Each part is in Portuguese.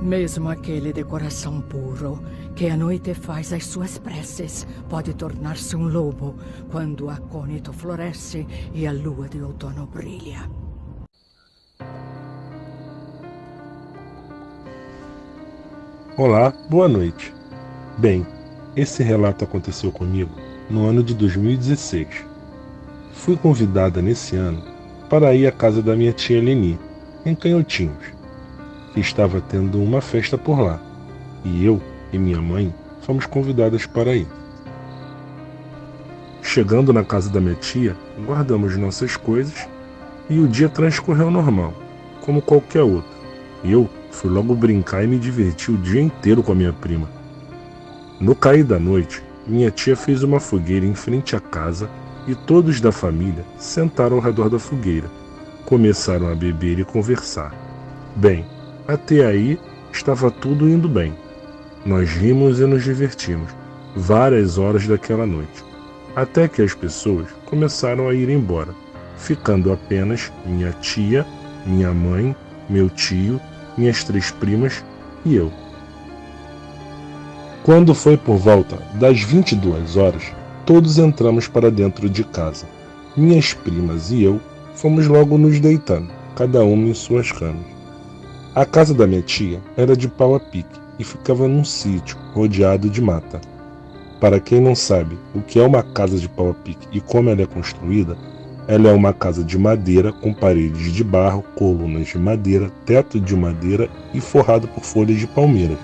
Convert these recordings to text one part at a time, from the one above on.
Mesmo aquele de coração puro, que à noite faz as suas preces, pode tornar-se um lobo quando o acônito floresce e a lua de outono brilha. Olá, boa noite. Bem, esse relato aconteceu comigo no ano de 2016. Fui convidada nesse ano para ir à casa da minha tia Leni, em Canhotinhos, que estava tendo uma festa por lá, e eu e minha mãe fomos convidadas para ir. Chegando na casa da minha tia, guardamos nossas coisas e o dia transcorreu normal, como qualquer outro. Eu fui logo brincar e me diverti o dia inteiro com a minha prima. No cair da noite, minha tia fez uma fogueira em frente à casa e todos da família sentaram ao redor da fogueira. Começaram a beber e conversar. Bem, até aí estava tudo indo bem. Nós rimos e nos divertimos várias horas daquela noite, até que as pessoas começaram a ir embora, ficando apenas minha tia, minha mãe, meu tio, minhas 3 primas e eu. Quando foi por volta das 22 horas, todos entramos para dentro de casa. Minhas primas e eu fomos logo nos deitando, cada uma em suas camas. A casa da minha tia era de pau a pique e ficava num sítio rodeado de mata. Para quem não sabe o que é uma casa de pau a pique e como ela é construída, ela é uma casa de madeira com paredes de barro, colunas de madeira, teto de madeira e forrado por folhas de palmeira.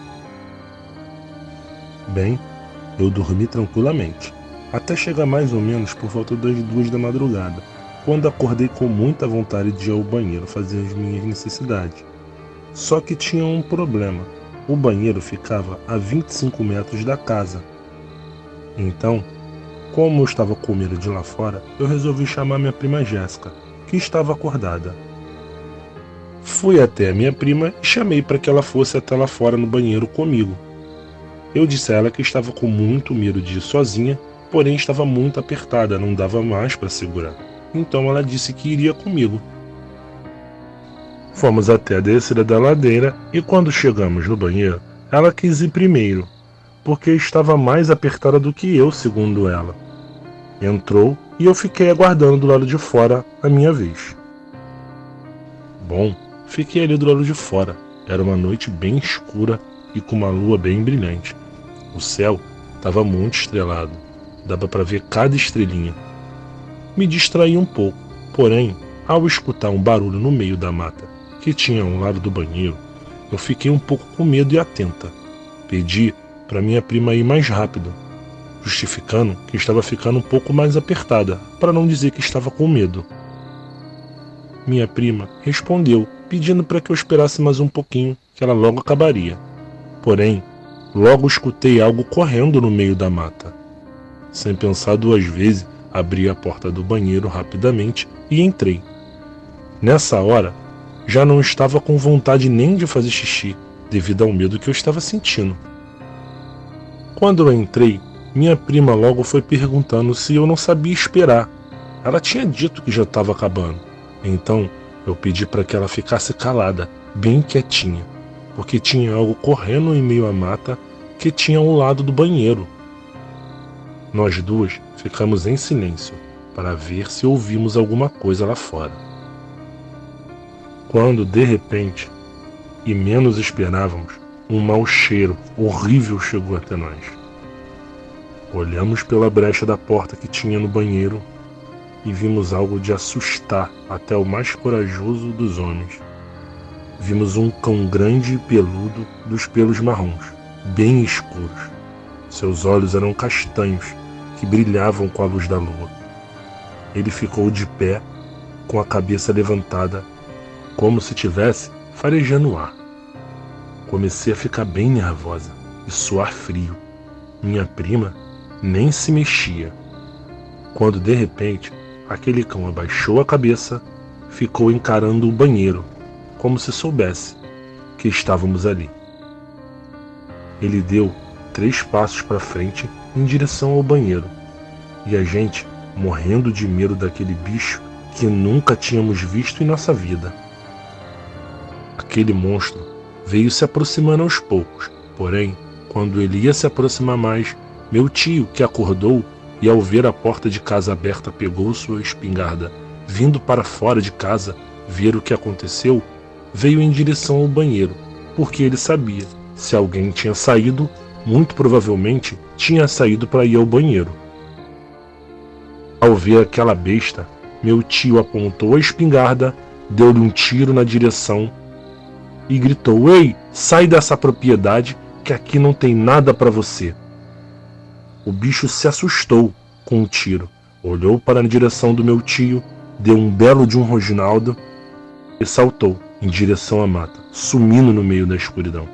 Bem, eu dormi tranquilamente, até chegar mais ou menos por volta das 2 da madrugada, quando acordei com muita vontade de ir ao banheiro fazer as minhas necessidades. Só que tinha um problema, o banheiro ficava a 25 metros da casa. Então, como eu estava com medo de ir lá fora, eu resolvi chamar minha prima Jéssica, que estava acordada. Fui até a minha prima e chamei para que ela fosse até lá fora no banheiro comigo. Eu disse a ela que estava com muito medo de ir sozinha, porém estava muito apertada, não dava mais para segurar. Então ela disse que iria comigo. Fomos até a descida da ladeira e quando chegamos no banheiro, ela quis ir primeiro, porque estava mais apertada do que eu, segundo ela. Entrou e eu fiquei aguardando do lado de fora a minha vez. Bom, fiquei ali do lado de fora. Era uma noite bem escura e com uma lua bem brilhante. O céu estava muito estrelado, dava para ver cada estrelinha. Me distraí um pouco, porém, ao escutar um barulho no meio da mata, que tinha ao lado do banheiro, eu fiquei um pouco com medo e atenta. Pedi para minha prima ir mais rápido, justificando que estava ficando um pouco mais apertada, para não dizer que estava com medo. Minha prima respondeu, pedindo para que eu esperasse mais um pouquinho, que ela logo acabaria. Porém, logo escutei algo correndo no meio da mata. Sem pensar 2 vezes, abri a porta do banheiro rapidamente e entrei. Nessa hora, já não estava com vontade nem de fazer xixi, devido ao medo que eu estava sentindo. Quando eu entrei, minha prima logo foi perguntando se eu não sabia esperar. Ela tinha dito que já estava acabando. Então, eu pedi para que ela ficasse calada, bem quietinha, porque tinha algo correndo em meio à mata que tinha ao lado do banheiro. Nós 2 ficamos em silêncio para ver se ouvimos alguma coisa lá fora. Quando, de repente, e menos esperávamos, um mau cheiro horrível chegou até nós. Olhamos pela brecha da porta que tinha no banheiro e vimos algo de assustar até o mais corajoso dos homens. Vimos um cão grande e peludo dos pelos marrons, bem escuros. Seus olhos eram castanhos, que brilhavam com a luz da lua. Ele ficou de pé, com a cabeça levantada, como se estivesse farejando o ar. Comecei a ficar bem nervosa e suar frio. Minha prima nem se mexia. Quando de repente, aquele cão abaixou a cabeça, ficou encarando o banheiro, como se soubesse que estávamos ali. Ele deu 3 passos para frente em direção ao banheiro, e a gente, morrendo de medo daquele bicho que nunca tínhamos visto em nossa vida. Aquele monstro veio se aproximando aos poucos. Porém, quando ele ia se aproximar mais, meu tio, que acordou e ao ver a porta de casa aberta pegou sua espingarda, vindo para fora de casa ver o que aconteceu, veio em direção ao banheiro, porque ele sabia, se alguém tinha saído, muito provavelmente tinha saído para ir ao banheiro. Ao ver aquela besta, meu tio apontou a espingarda, deu-lhe um tiro na direção e gritou: "Ei, sai dessa propriedade que aqui não tem nada para você." O bicho se assustou com o tiro, olhou para a direção do meu tio, deu um belo de um rosnaldo e saltou em direção à mata, sumindo no meio da escuridão.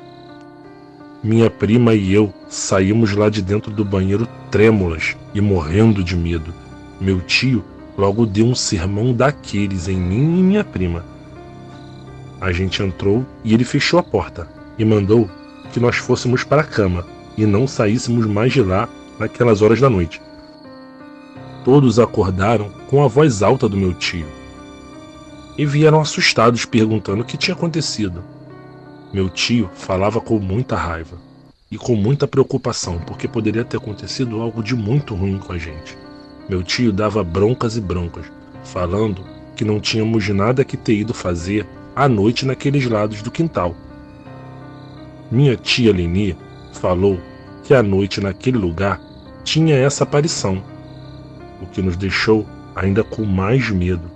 Minha prima e eu saímos lá de dentro do banheiro trêmulas e morrendo de medo. Meu tio logo deu um sermão daqueles em mim e minha prima. A gente entrou e ele fechou a porta e mandou que nós fôssemos para a cama e não saíssemos mais de lá naquelas horas da noite. Todos acordaram com a voz alta do meu tio e vieram assustados perguntando o que tinha acontecido. Meu tio falava com muita raiva e com muita preocupação, porque poderia ter acontecido algo de muito ruim com a gente. Meu tio dava broncas e broncas, falando que não tínhamos nada que ter ido fazer à noite naqueles lados do quintal. Minha tia Leni falou que à noite naquele lugar tinha essa aparição, o que nos deixou ainda com mais medo.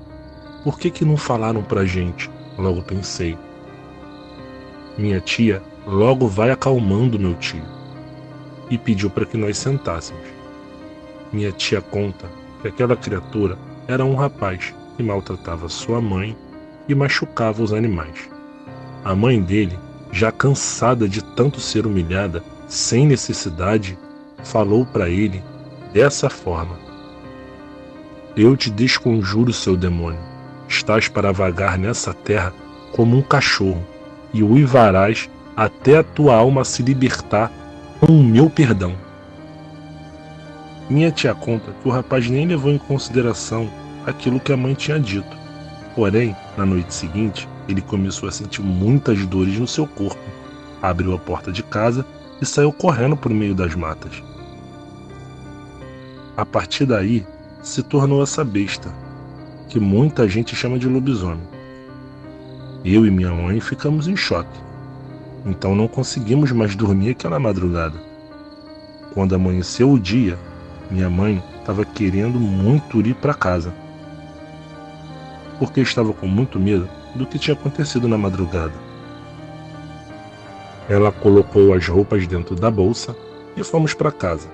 Por que não falaram pra gente? Logo pensei. Minha tia logo vai acalmando meu tio e pediu para que nós sentássemos. Minha tia conta que aquela criatura era um rapaz que maltratava sua mãe e machucava os animais. A mãe dele, já cansada de tanto ser humilhada sem necessidade, falou para ele dessa forma: "Eu te desconjuro, seu demônio. Estás para vagar nessa terra como um cachorro e uivarás até a tua alma se libertar com o meu perdão." Minha tia conta que o rapaz nem levou em consideração aquilo que a mãe tinha dito. Porém, na noite seguinte, ele começou a sentir muitas dores no seu corpo, abriu a porta de casa e saiu correndo por meio das matas. A partir daí, se tornou essa besta, que muita gente chama de lobisomem. Eu e minha mãe ficamos em choque, então não conseguimos mais dormir aquela madrugada. Quando amanheceu o dia, minha mãe estava querendo muito ir para casa, porque estava com muito medo do que tinha acontecido na madrugada. Ela colocou as roupas dentro da bolsa e fomos para casa.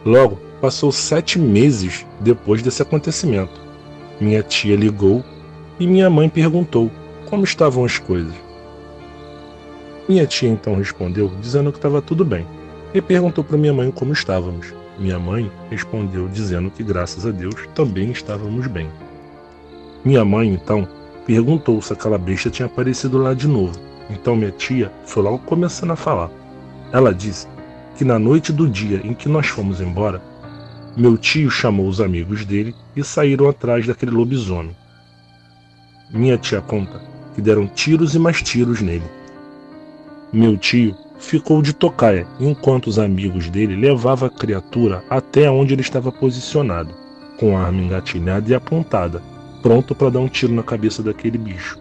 Logo, passou 7 meses depois desse acontecimento. Minha tia ligou e minha mãe perguntou como estavam as coisas. Minha tia então respondeu dizendo que estava tudo bem e perguntou para minha mãe como estávamos. Minha mãe respondeu dizendo que graças a Deus também estávamos bem. Minha mãe então perguntou se aquela besta tinha aparecido lá de novo. Então minha tia foi logo começando a falar. Ela disse que na noite do dia em que nós fomos embora, meu tio chamou os amigos dele e saíram atrás daquele lobisomem. Minha tia conta que deram tiros e mais tiros nele. Meu tio ficou de tocaia enquanto os amigos dele levavam a criatura até onde ele estava posicionado, com a arma engatilhada e apontada, pronto para dar um tiro na cabeça daquele bicho.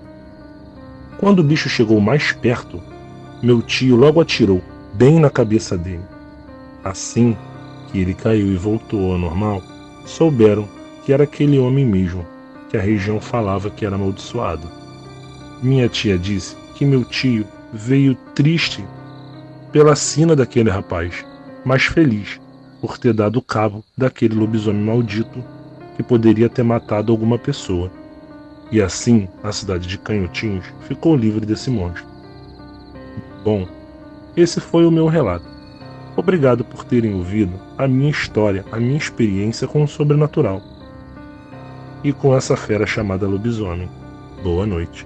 Quando o bicho chegou mais perto, meu tio logo atirou bem na cabeça dele. Assim que ele caiu e voltou ao normal, souberam que era aquele homem mesmo, que a região falava que era amaldiçoado. Minha tia disse que meu tio veio triste pela sina daquele rapaz, mas feliz por ter dado cabo daquele lobisomem maldito que poderia ter matado alguma pessoa. E assim a cidade de Canhotinhos ficou livre desse monstro. Bom, esse foi o meu relato. Obrigado por terem ouvido a minha história, a minha experiência com o sobrenatural e com essa fera chamada lobisomem. Boa noite.